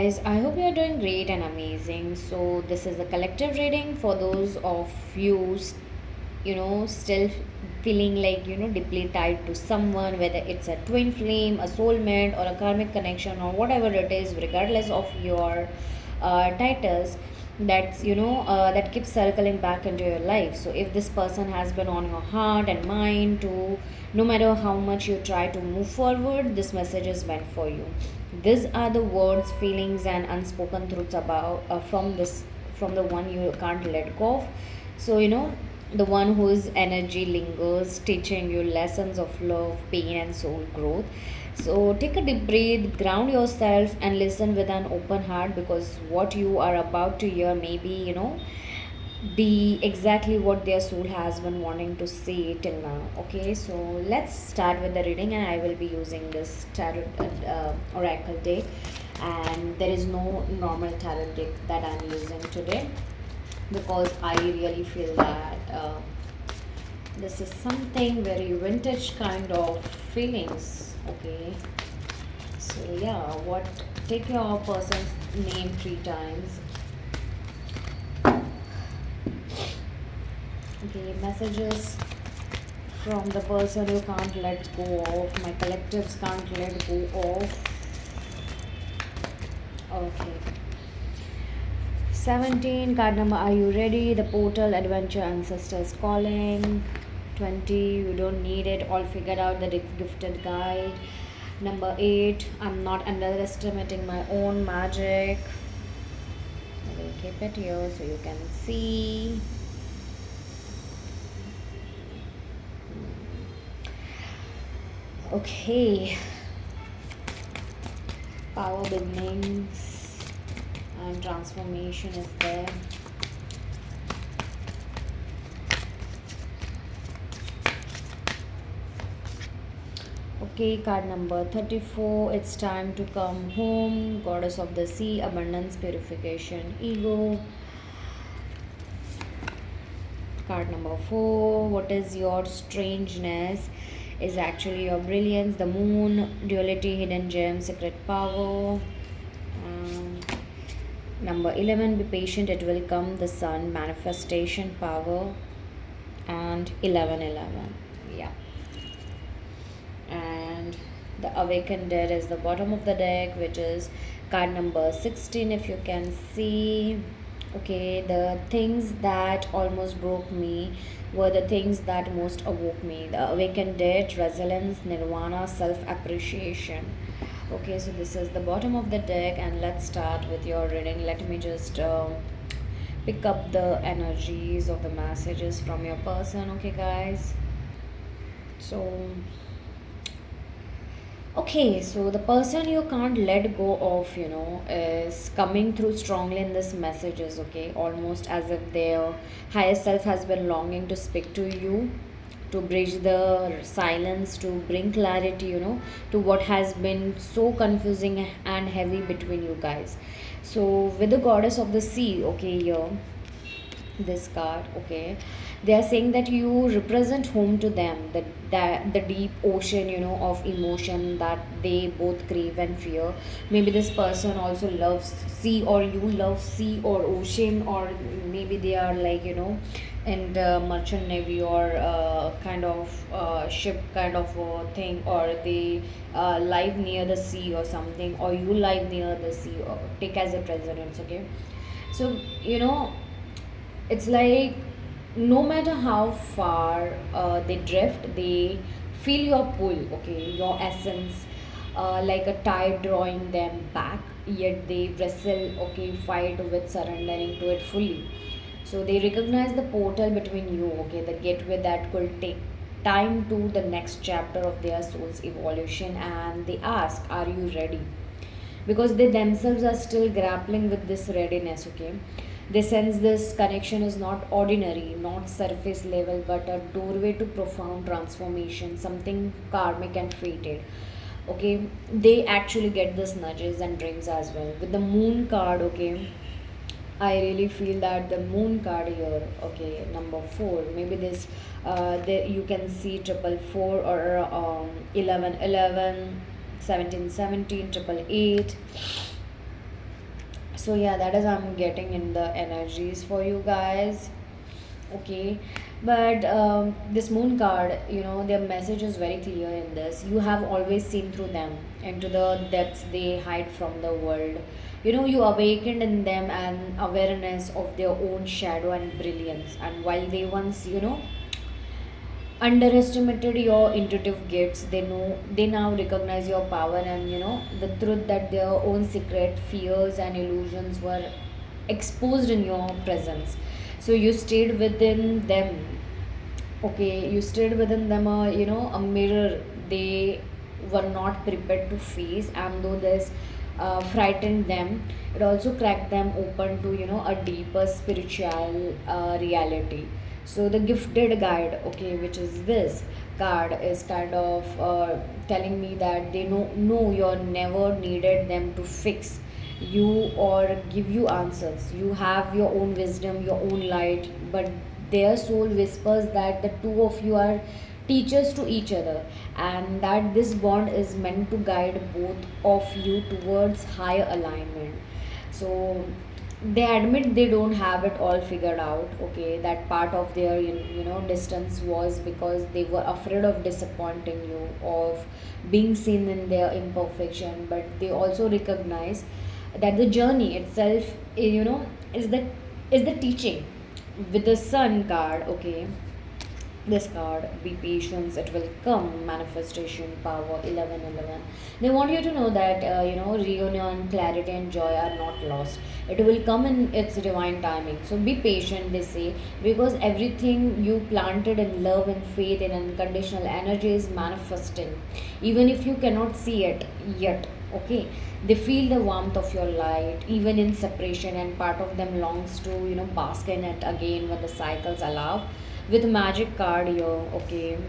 guys, I hope you're doing great and amazing. So, this is a collective reading for those of you, still feeling like, deeply tied to someone, whether it's a twin flame, a soulmate, or a karmic connection, or whatever it is, regardless of your titles. That keeps circling back into your life. So if this person has been on your heart and mind to, no matter how much you try to move forward, this message is meant for you. These are the words, feelings, and unspoken truths about from the one you can't let go of. So the one whose energy lingers, teaching you lessons of love, pain, and soul growth. So take a deep breath, ground yourself, and listen with an open heart, because what you are about to hear may be exactly what their soul has been wanting to say till now. Okay, so let's start with the reading, and I will be using this tarot oracle deck, and there is no normal tarot deck that I'm using today, because I really feel that this is something very vintage kind of feelings. Okay, so yeah, what take your person's name 3 times. Okay, messages from the person you can't let go of. My collectives can't let go of. Okay. 17 card number, are you ready? The portal, adventure, ancestors calling. 20, you don't need it, all figured out, the gifted guide. Number 8, I'm not underestimating my own magic. I will keep it here so you can see. Okay, power beginnings and transformation is there. Okay, card number 34, it's time to come home. Goddess of the sea, abundance, purification, ego. Card number 4, what is your strangeness? Is actually your brilliance, the moon, duality, hidden gem, secret power. Number 11, be patient, it will come, the sun, manifestation power. And 1111, yeah. And the awakened dead is the bottom of the deck, which is card number 16, if you can see. Okay, the things that almost broke me were the things that most awoke me. The awakened dead, resilience, nirvana, self appreciation. Okay, so this is the bottom of the deck, and let's start with your reading. Let me just pick up the energies of the messages from your person. Okay, guys, so okay, so the person you can't let go of, is coming through strongly in this messages, okay? Almost as if their higher self has been longing to speak to you, to bridge the silence, to bring clarity, to what has been so confusing and heavy between you guys. So, with the goddess of the sea, okay, here this card, okay, they are saying that you represent home to them, the deep ocean, of emotion that they both crave and fear. Maybe this person also loves sea, or you love sea or ocean, or maybe they are like, in the merchant navy, or kind of ship kind of thing, or they live near the sea or something, or you live near the sea, or take as a precedence. Okay, so it's like no matter how far they drift, they feel your pull, okay, your essence, like a tide drawing them back, yet they wrestle, okay, fight with surrendering to it fully. So they recognize the portal between you, okay, the gateway that could take time to the next chapter of their soul's evolution, and they ask, are you ready? Because they themselves are still grappling with this readiness. Okay, they sense this connection is not ordinary, not surface level, but a doorway to profound transformation, something karmic and fated. Okay, they actually get this nudges and dreams as well with the moon card. Okay, I really feel that the moon card here, okay, number 4, maybe this, there you can see triple four, or 11 11, 17 17, triple eight. So yeah, that is I'm getting in the energies for you guys. Okay, but this moon card, their message is very clear in this. You have always seen through them into the depths they hide from the world. You awakened in them an awareness of their own shadow and brilliance. And while they once, underestimated your intuitive gifts, they now recognize your power, and the truth that their own secret fears and illusions were exposed in your presence. So you stayed within them. Okay, you stayed within them, a mirror they were not prepared to face. And though this frightened them, it also cracked them open to a deeper spiritual reality. So the gifted guide, okay, which is this card, is kind of telling me that they know you're never needed them to fix you or give you answers. You have your own wisdom, your own light, but their soul whispers that the two of you are teachers to each other, and that this bond is meant to guide both of you towards higher alignment. So they admit they don't have it all figured out. Okay, that part of their distance was because they were afraid of disappointing you, of being seen in their imperfection. But they also recognize that the journey itself, is the teaching. With the sun card, okay, this card, be patient, it will come, manifestation power 1111. They want you to know that reunion, clarity and joy are not lost. It will come in its divine timing. So be patient, they say, because everything you planted in love and faith and unconditional energy is manifesting, even if you cannot see it yet. Okay, they feel the warmth of your light even in separation, and part of them longs to bask in it again when the cycles allow. With magic card here, okay,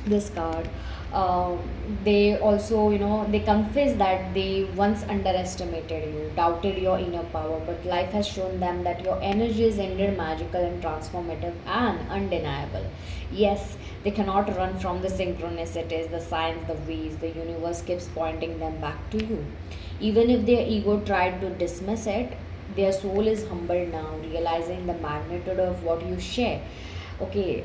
this card, um, they also they confess that they once underestimated you, doubted your inner power, but life has shown them that your energy is indeed magical and transformative and undeniable. Yes, they cannot run from the synchronicities, the signs, the ways. The universe keeps pointing them back to you, even if their ego tried to dismiss it. Their soul is humbled now, realizing the magnitude of what you share. Okay,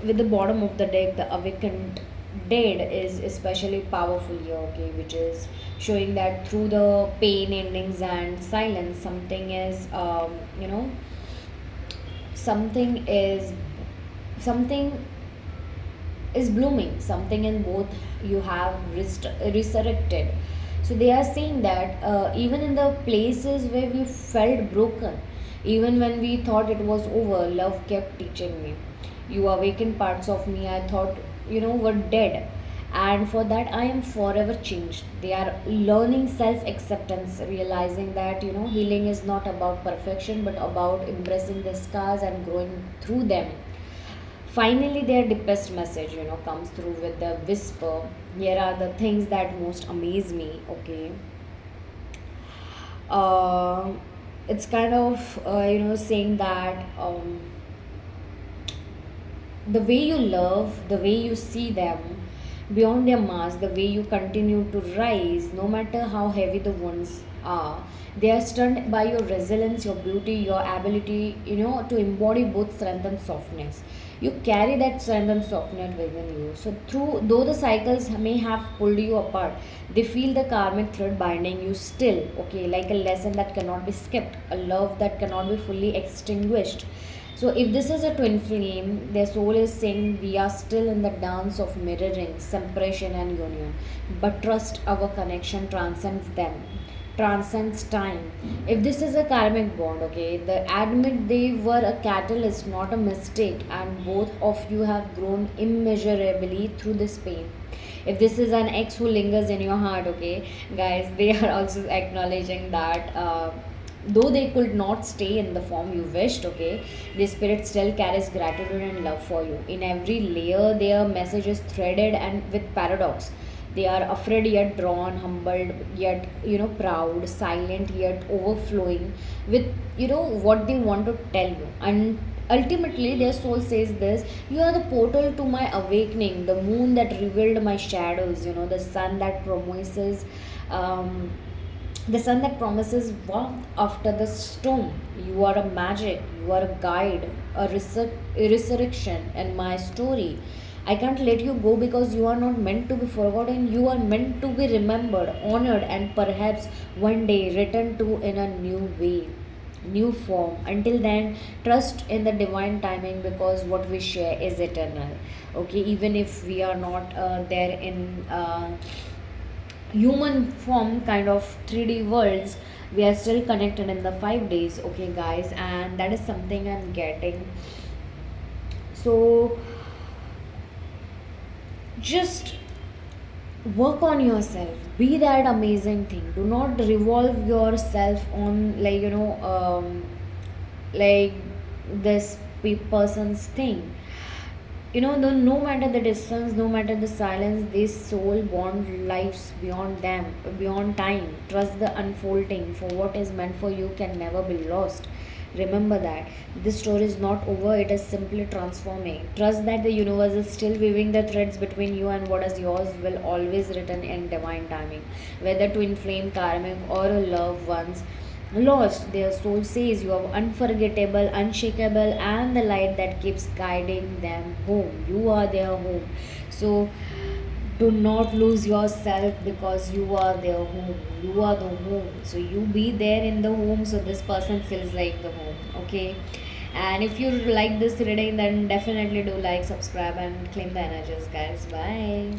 with the bottom of the deck, the awakened dead is especially powerful here, okay, which is showing that through the pain, endings, and silence, something is something is blooming, something in both you have resurrected. So they are saying that even in the places where we felt broken, even when we thought it was over, love kept teaching me. You awakened parts of me I thought were dead, and for that I am forever changed. They are learning self acceptance, realizing that healing is not about perfection but about embracing the scars and growing through them. Finally, their deepest message comes through with the whisper. Here are the things that most amaze me. Okay, uh, it's kind of saying that the way you love, the way you see them beyond their mask, the way you continue to rise, no matter how heavy the wounds are. They are stunned by your resilience, your beauty, your ability, to embody both strength and softness. You carry that strength and softness within you. So, through though the cycles may have pulled you apart, they feel the karmic thread binding you still. Okay, like a lesson that cannot be skipped, a love that cannot be fully extinguished. So, if this is a twin flame, their soul is saying we are still in the dance of mirroring, separation, and union. But trust our connection transcends them, transcends time. If this is a karmic bond, okay, the admit they were a catalyst, not a mistake, and both of you have grown immeasurably through this pain. If this is an ex who lingers in your heart, okay, guys, they are also acknowledging that. Though they could not stay in the form you wished, okay, the spirit still carries gratitude and love for you. In every layer, their message is threaded and with paradox. They are afraid yet drawn, humbled yet proud, silent yet overflowing with what they want to tell you. And ultimately, their soul says this: you are the portal to my awakening, the moon that revealed my shadows, the sun that promises. Um, The sun that promises warmth after the storm. You are a magic, you are a guide, a resurrection in my story. I can't let you go because you are not meant to be forgotten. You are meant to be remembered, honored, and perhaps one day returned to in a new way, new form. Until then, trust in the divine timing because what we share is eternal. Okay, even if we are not there in human form kind of 3D worlds, we are still connected in the 5 days, okay guys, and that is something I'm getting. So just work on yourself, be that amazing thing. Do not revolve yourself on, like this person's thing. No matter the distance, no matter the silence, this soul bond lives beyond them, beyond time. Trust the unfolding, for what is meant for you can never be lost. Remember that this story is not over, it is simply transforming. Trust that the universe is still weaving the threads between you, and what is yours will always return in divine timing. Whether twin flame karmic or a loved ones lost, their soul says you are unforgettable, unshakable, and the light that keeps guiding them home. You are their home. So do not lose yourself because you are their home. You are the home. So you be there in the home so this person feels like the home. Okay. And if you like this reading, then definitely do like, subscribe, and claim the energies, guys. Bye.